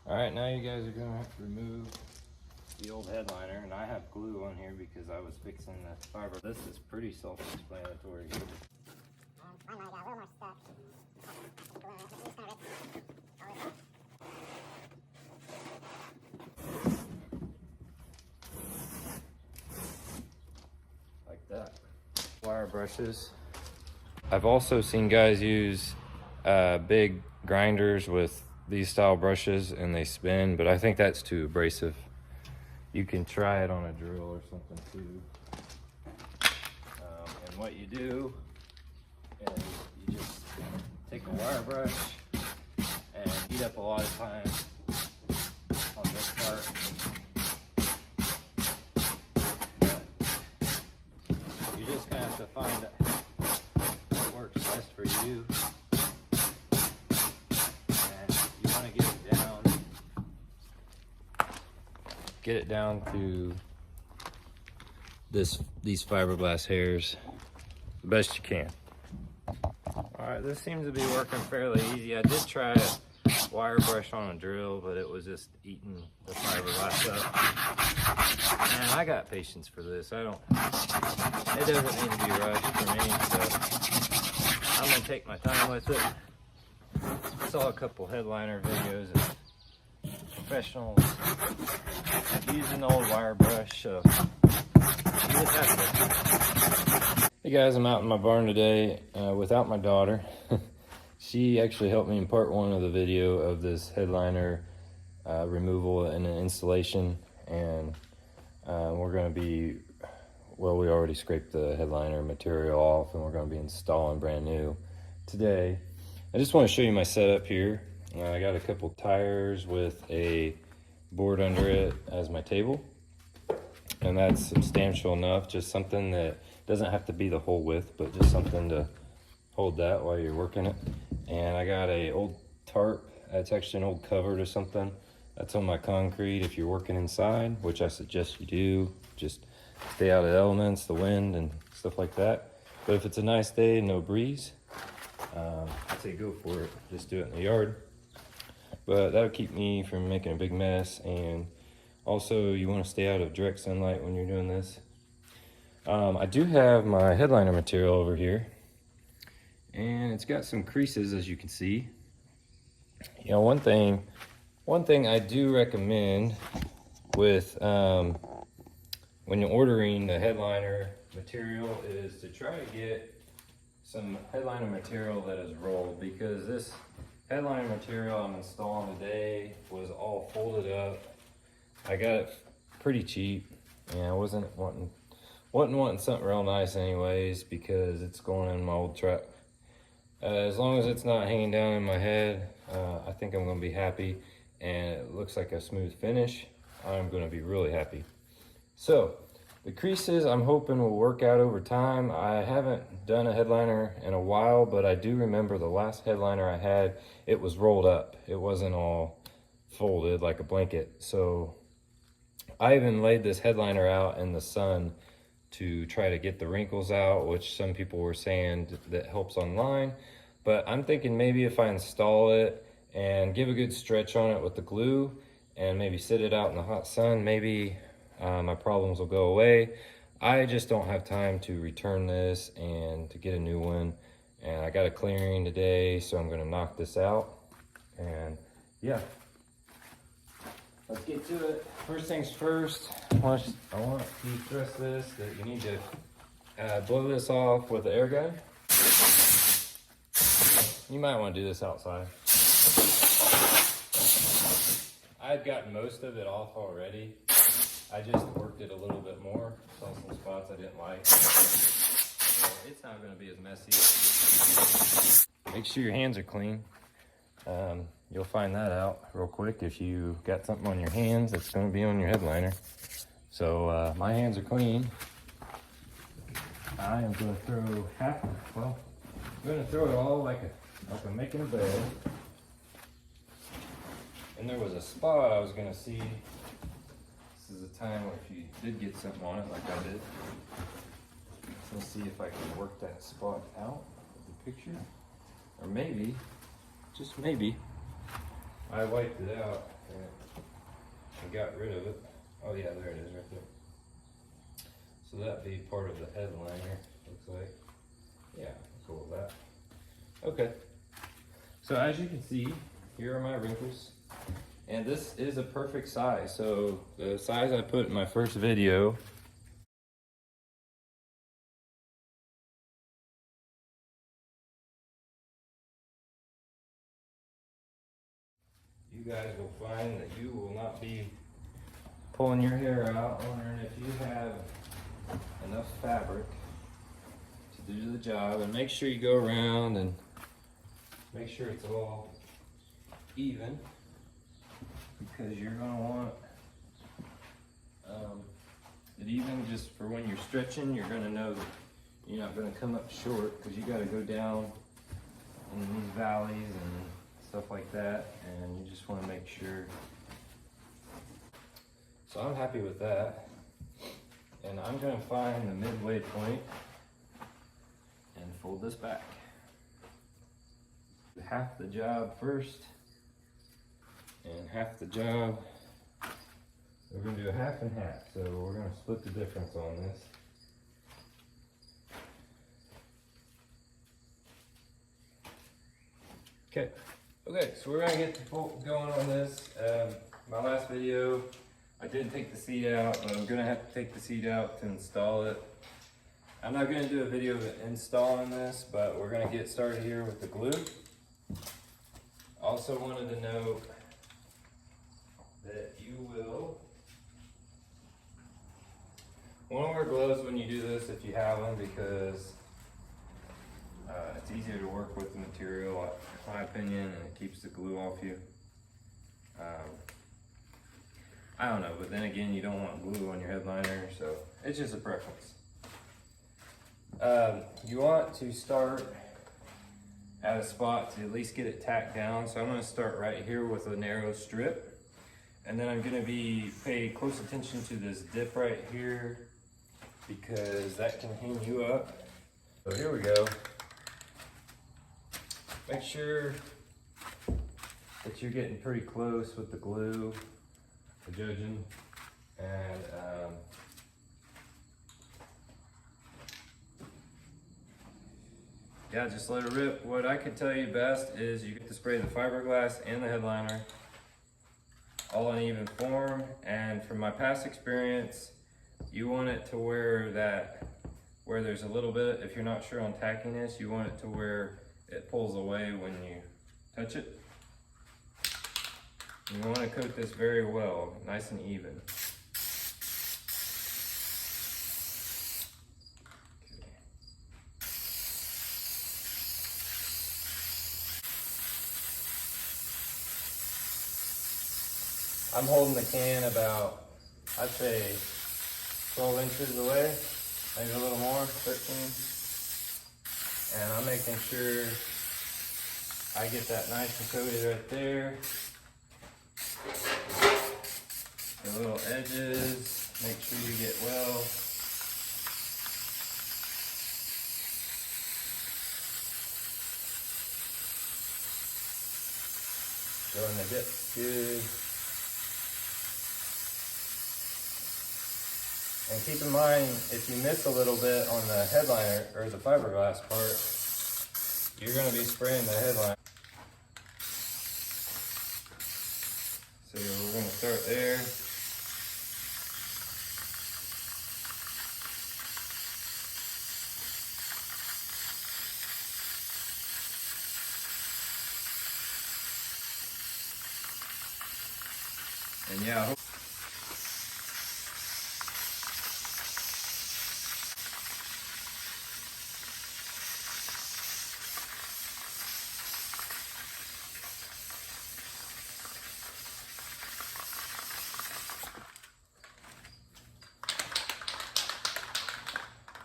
All right, now you guys are gonna have to remove the old headliner, and I have glue on here because I was fixing the fiber. This is pretty self-explanatory. Mine might got a little more stuck. Like that. Wire brushes. I've also seen guys use big grinders with these style brushes and they spin, but I think that's too abrasive. You can try it on a drill or something too. And what you do is you just take a wire brush and heat up a lot of time on this part. You just kind of have to find what works best for you. And you want to get it down to these fiberglass hairs the best you can. Alright, this seems to be working fairly easy. I did try a wire brush on a drill, but it was just eating the fiberglass up. And I got patience for this. It doesn't need to be rushed for me, so I'm gonna take my time with it. I saw a couple headliner videos of professionals using the old wire brush, so you just have to. Hey guys, I'm out in my barn today without my daughter. She actually helped me in part one of the video of this headliner removal and an installation, and we're going to be, well, we already scraped the headliner material off and we're going to be installing brand new today. I just want to show you my setup here. I got a couple tires with a board under it as my table, and that's substantial enough, just something that doesn't have to be the whole width, but just something to hold that while you're working it. And I got a old tarp, it's actually an old cover or something, that's on my concrete if you're working inside, which I suggest you do. Just stay out of the elements, the wind and stuff like that. But if it's a nice day, no breeze, I'd say go for it, just do it in the yard. But that'll keep me from making a big mess, and also you want to stay out of direct sunlight when you're doing this. I do have my headliner material over here, and it's got some creases, as you can see. You know, one thing I do recommend with when you're ordering the headliner material is to try to get some headliner material that is rolled, because this headliner material I'm installing today was all folded up. I got it pretty cheap, and I wasn't wanting something real nice anyways, because it's going in my old truck. As long as it's not hanging down in my head, I think I'm going to be happy, and it looks like a smooth finish. I'm going to be really happy. So the creases I'm hoping will work out over time. I haven't done a headliner in a while, but I do remember the last headliner I had, it was rolled up. It wasn't all folded like a blanket. So I even laid this headliner out in the sun to try to get the wrinkles out, which some people were saying that helps online. But I'm thinking maybe if I install it and give a good stretch on it with the glue and maybe sit it out in the hot sun, maybe my problems will go away. I just don't have time to return this and to get a new one. And I got a clearing today, so I'm gonna knock this out. And yeah, let's get to it. First things first, I want to stress this, that you need to blow this off with the air gun. You might want to do this outside. I've gotten most of it off already. I just worked it a little bit more. Saw some spots I didn't like. So it's not going to be as messy. Make sure your hands are clean. You'll find that out real quick if you got something on your hands that's going to be on your headliner. So my hands are clean. I am going to throw I'm going to throw it all like I'm making a bed. And there was a spot I was going to see. This is a time where if you did get something on it like I did. So let's see if I can work that spot out of the picture. Or maybe, just maybe, I wiped it out and got rid of it. Oh yeah, there it is right there. So that'd be part of the headliner, looks like. Yeah, cool with that. Okay. So as you can see, here are my wrinkles. And this is a perfect size. So the size I put in my first video, you guys will find that you will not be pulling your hair out, wondering if you have enough fabric to do the job. And make sure you go around and make sure it's all even, because you're gonna want it even just for when you're stretching. You're gonna know that you're not gonna come up short, because you gotta go down in these valleys and stuff like that, and you just want to make sure. So I'm happy with that, and I'm going to find the midway point and fold this back. Half the job first and half the job. We're going to do a half and half, so we're going to split the difference on this. Okay, so we're gonna get going on this. My last video, I didn't take the seat out, but I'm gonna have to take the seat out to install it. I'm not gonna do a video of installing this, but we're gonna get started here with the glue. Also wanted to note that you will want to wear gloves when you do this if you have them, because it's easier to work with the material, in my opinion, and it keeps the glue off you. I don't know, but then again, you don't want glue on your headliner, so it's just a preference. You want to start at a spot to at least get it tacked down. So I'm going to start right here with a narrow strip, and then I'm going to pay close attention to this dip right here, because that can hang you up. So here we go. Make sure that you're getting pretty close with the glue, judging, and yeah, just let it rip. What I could tell you best is you get to spray the fiberglass and the headliner all in even form, and from my past experience, you want it to where there's a little bit, if you're not sure on tackiness, you want it to where it pulls away when you touch it. You want to coat this very well, nice and even. Okay. I'm holding the can about, I'd say 12 inches away, maybe a little more, 13. And I'm making sure I get that nice and coated right there. The little edges, make sure you get well. Showing the dip good. And keep in mind, if you miss a little bit on the headliner or the fiberglass part, you're going to be spraying the headliner. So we're going to start there. And yeah,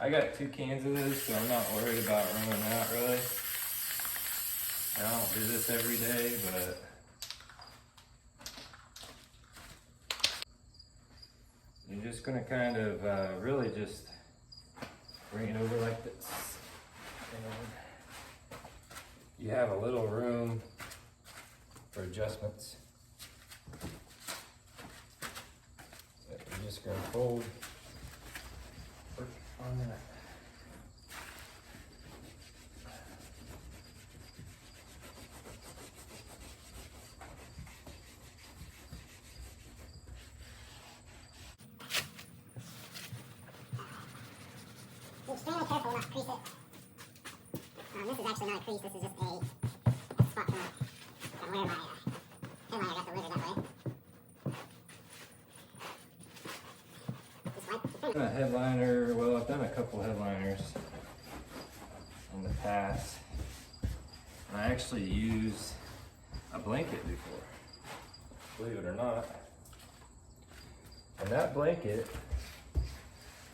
I got 2 cans of this, so I'm not worried about running out really. I don't do this every day, but you're just gonna kind of really just bring it over like this. And you have a little room for adjustments. So you're just gonna fold, work on that. Be extremely careful not to crease it. This is actually not a crease, this is just a spot from where my headliner got delivered that way. A headliner, well, I've done a couple headliners in the past. And I actually used a blanket before, believe it or not. And that blanket,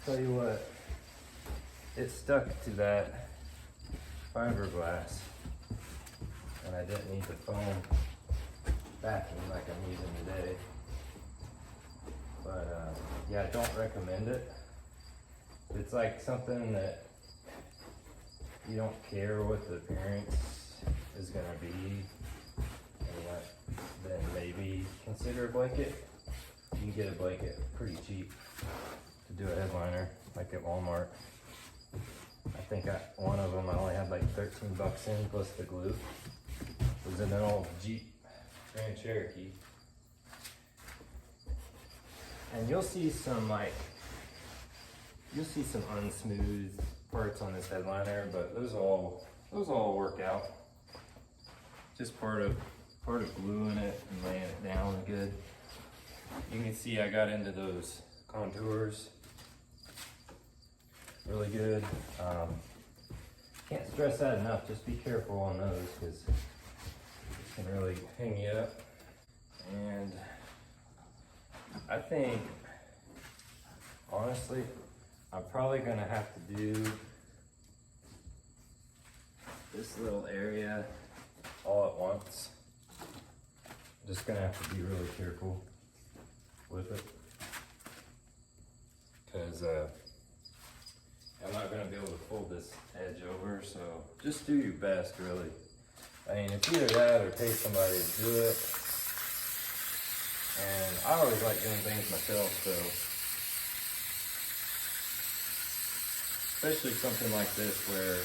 tell you what, it stuck to that fiberglass, and I didn't need the foam backing like I'm using today. But yeah, I don't recommend it. It's like something that you don't care what the appearance is gonna be, and then maybe consider a blanket. You can get a blanket pretty cheap to do a headliner, like at Walmart. I think one of them I only had like 13 bucks in plus the glue. It was in an old Jeep Grand Cherokee. And you'll see some unsmooth parts on this headliner, but those all work out. Just part of gluing it and laying it down good. You can see I got into those contours really good. Can't stress that enough. Just be careful on those because it can really hang you up. And I think, honestly, I'm probably gonna have to do this little area all at once. I'm just gonna have to be really careful with it because I'm not gonna be able to fold this edge over, so just do your best, really. I mean, it's either that or pay somebody to do it. And I always like doing things myself, so especially something like this where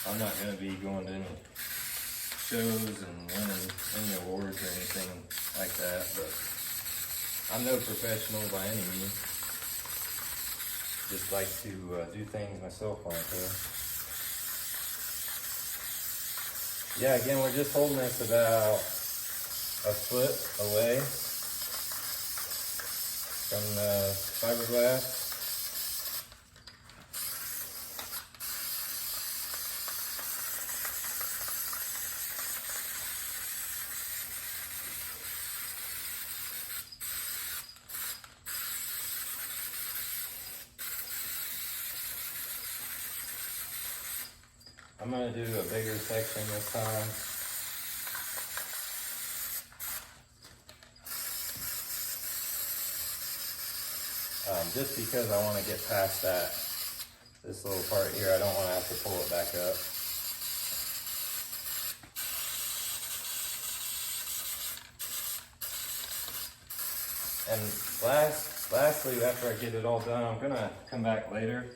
I'm not going to be going to any shows and winning any awards or anything like that, but I'm no professional by any means. Just like to do things myself like that. Yeah, again, we're just holding this about a foot away from the fiberglass. I'm going to do a bigger section this time. Just because I want to get past this little part here, I don't want to have to pull it back up. And lastly, after I get it all done, I'm gonna come back later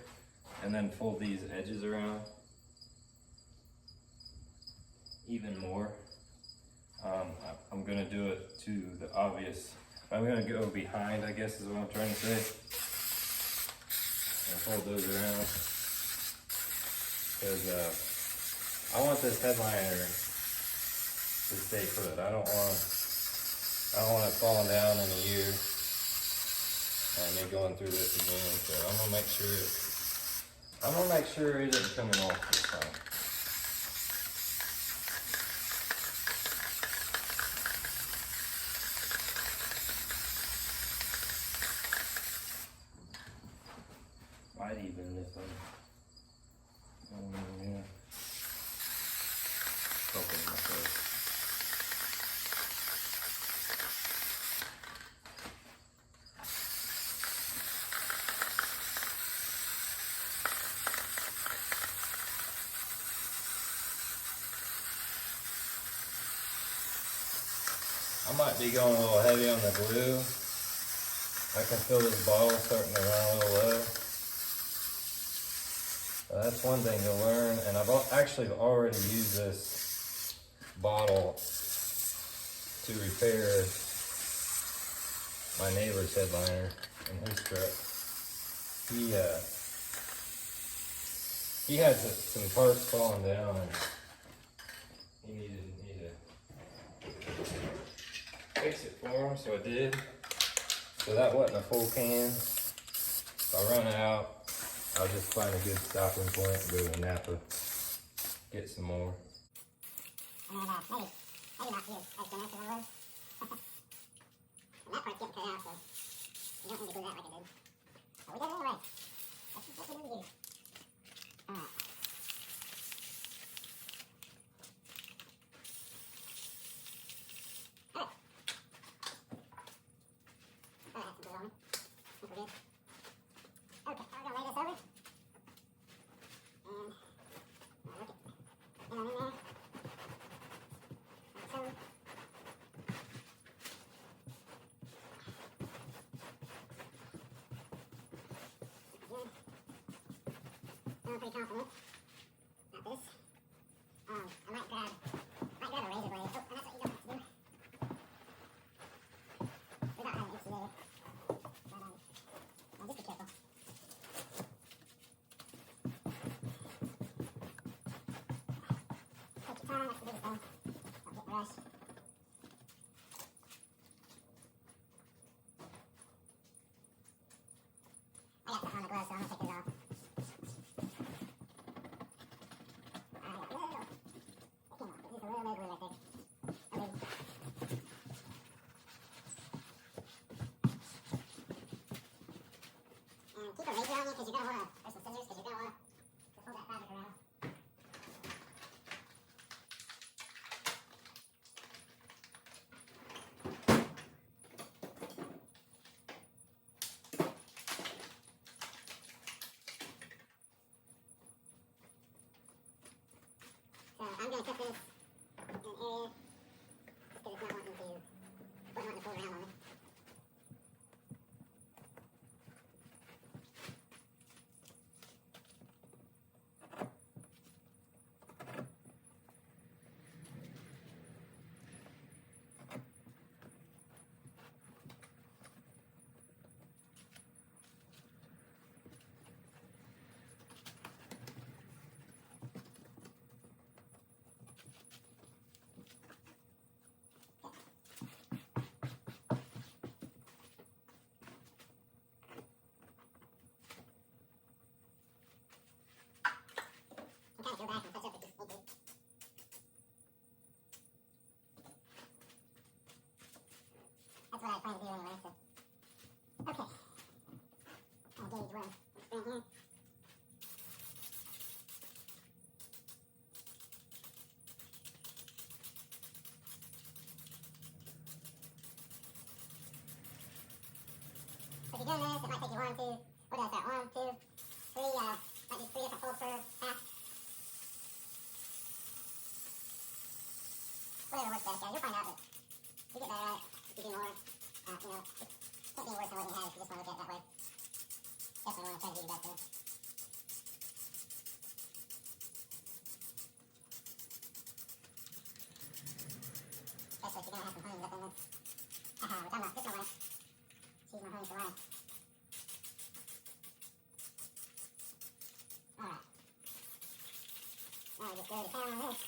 and then fold these edges around even more. I'm gonna do it to the obvious. I'm gonna go behind, I guess is what I'm trying to say. And fold those around because I want this headliner to stay put. I don't want it falling down in a year and me going through this again. So I'm gonna make sure it isn't coming off this time. Might even if yeah. Open myself. I might be going a little heavy on the glue. I can feel this bottle starting to run a little low. That's one thing to learn, and I've actually already used this bottle to repair my neighbor's headliner in his truck. He had some parts falling down, and he needed me to fix it for him, so I did. So that wasn't a full can. If I run out, I'll just find a good stopping point and go to Napa, get some more. And then maybe not you as generous as I was. And that part's getting cut out, so you don't need to glue that like I did. But we did it anyway. That's what we need to do. Alright. Alright. Oh, I have some glue on me. I think we're good. Okay, I'm gonna lay this over. And look it. Get on in there. Like so. Good. Feeling pretty confident. Got this. I might grab a razor blade. Oh, and that's what you don't have to do. Without having an insulator. But now just be careful. Take your time, that's the biggest thing. Don't get rushed. I got something on the glove, so I'm gonna take this off. I got a little. It came off. It's just a little glue right there. Okay. And keep a razor on you because you're gonna wanna, or some scissors, because you're gonna wanna pull that fabric around. So I'm gonna cut this in an area just because it's not wanting to pull around on me. You can kind of go back and touch up if you need to. That's what I plan to do anyway, so. Okay. I'll gauge where I'm spinning here. So if you're doing this, it might take you 1, 2, what did I start? 1, 2, 3, might do 3 different folds per half. Whatever works best, guys. You'll find out that you get better at it if you do more. It can't be worse than what you have if you just want to look at it that way. Definitely want to try to do your best there. Especially if you're going to have some hones up in this. Which I'm not. This one life. Choose my hones for life. Alright. Now we just go to town on this.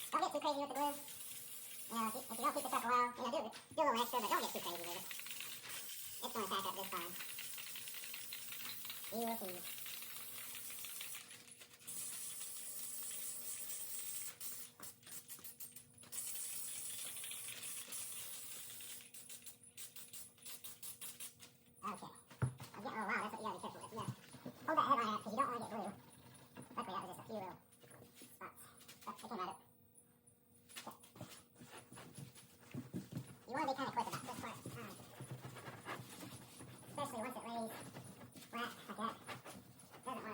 Don't get too crazy with the glue. You know, if you don't keep this up a while, do a little extra, but don't get too crazy with it. It's going to pack up just fine. You will see. Okay. I'm getting a little wild. That's what you got to be careful with. You got to hold that headline up because you don't want to get glue. Luckily, that was just a few little spots. But it came out of it. You want to be kind of quick about this part. Especially once it lays flat like that. It doesn't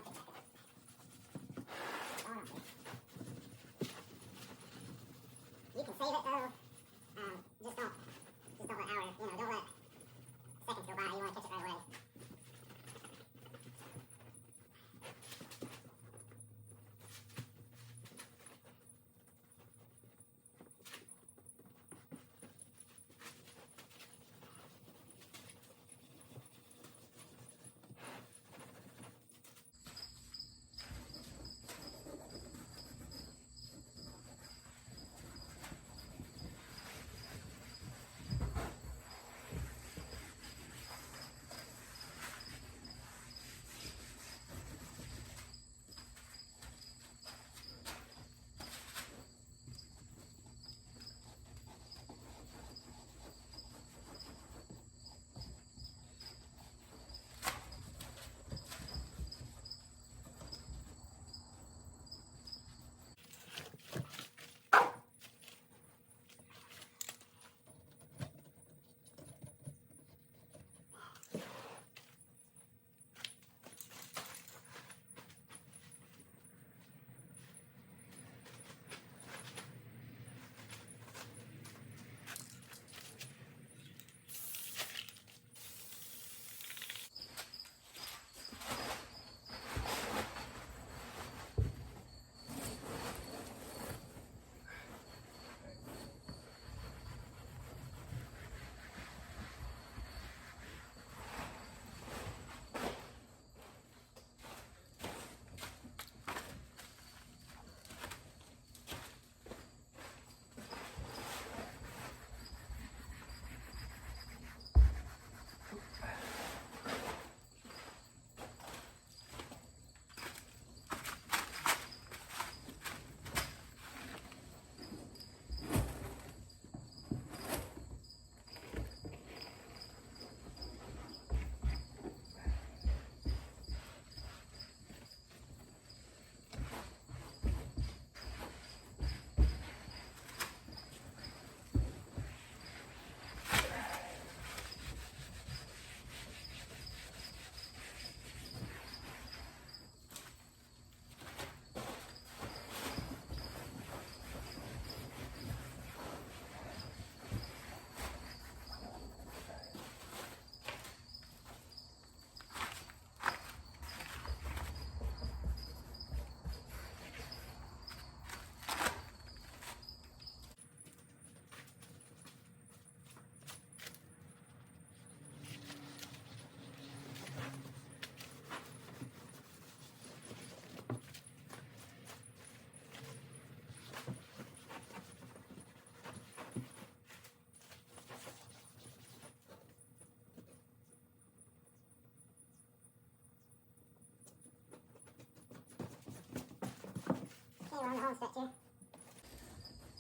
one stretch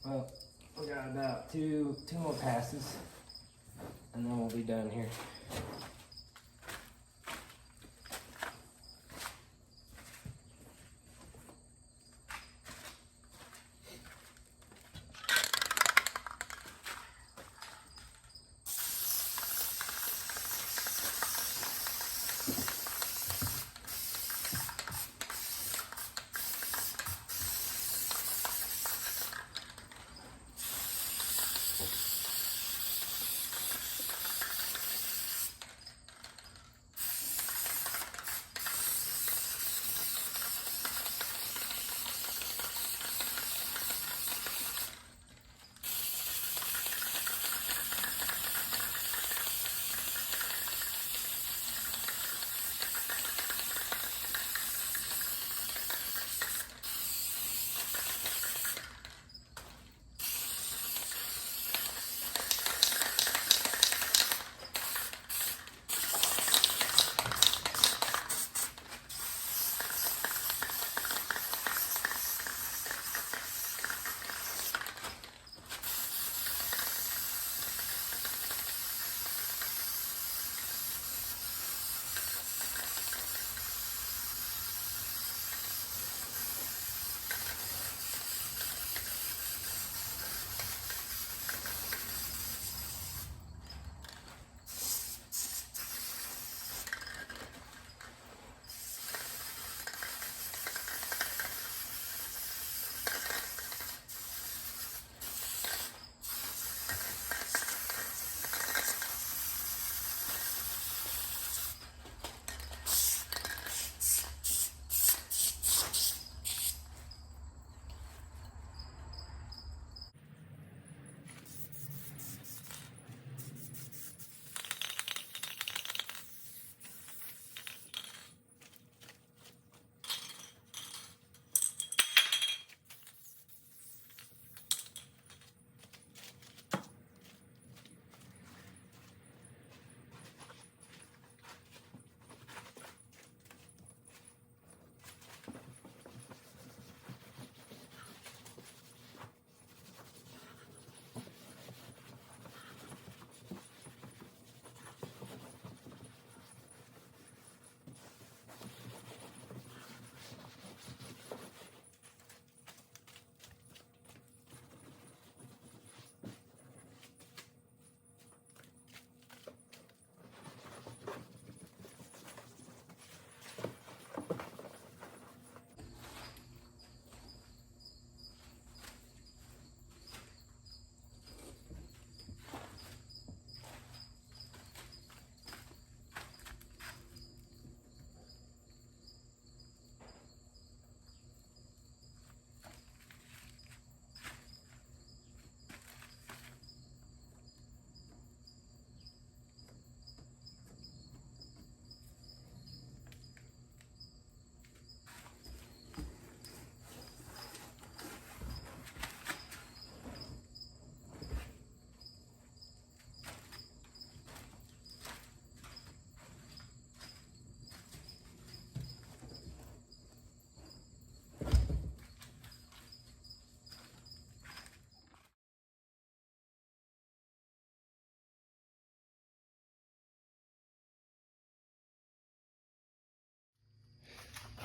here. Well, we got about two more passes, and then we'll be done here.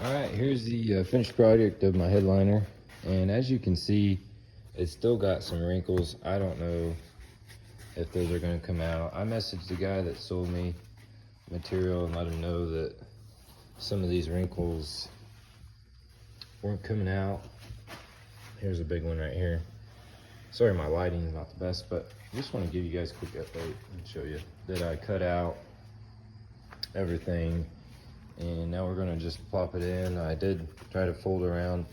All right, here's the finished product of my headliner, and as you can see, it's still got some wrinkles. I don't know if those are going to come out. I messaged the guy that sold me material and let him know that some of these wrinkles weren't coming out. Here's a big one right here. Sorry, my lighting is not the best, but I just want to give you guys a quick update and show you that I cut out everything. And now we're gonna just plop it in. I did try to fold around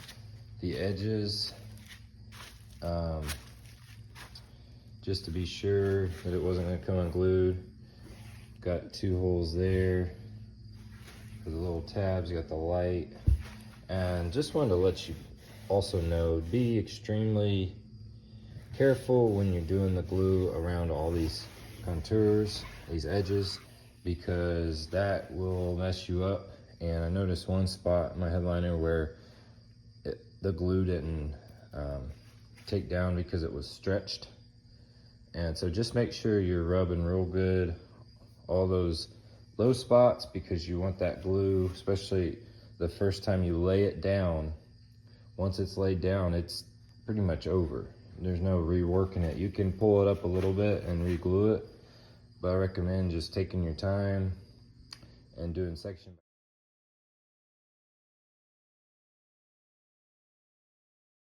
the edges just to be sure that it wasn't gonna come unglued. Got 2 holes there for the little tabs, got the light. And just wanted to let you also know, be extremely careful when you're doing the glue around all these contours, these edges, because that will mess you up. And I noticed one spot in my headliner where the glue didn't take down because it was stretched. And so just make sure you're rubbing real good all those low spots, because you want that glue, especially the first time you lay it down. Once it's laid down, it's pretty much over. There's no reworking it. You can pull it up a little bit and re-glue it, but I recommend just taking your time and doing section.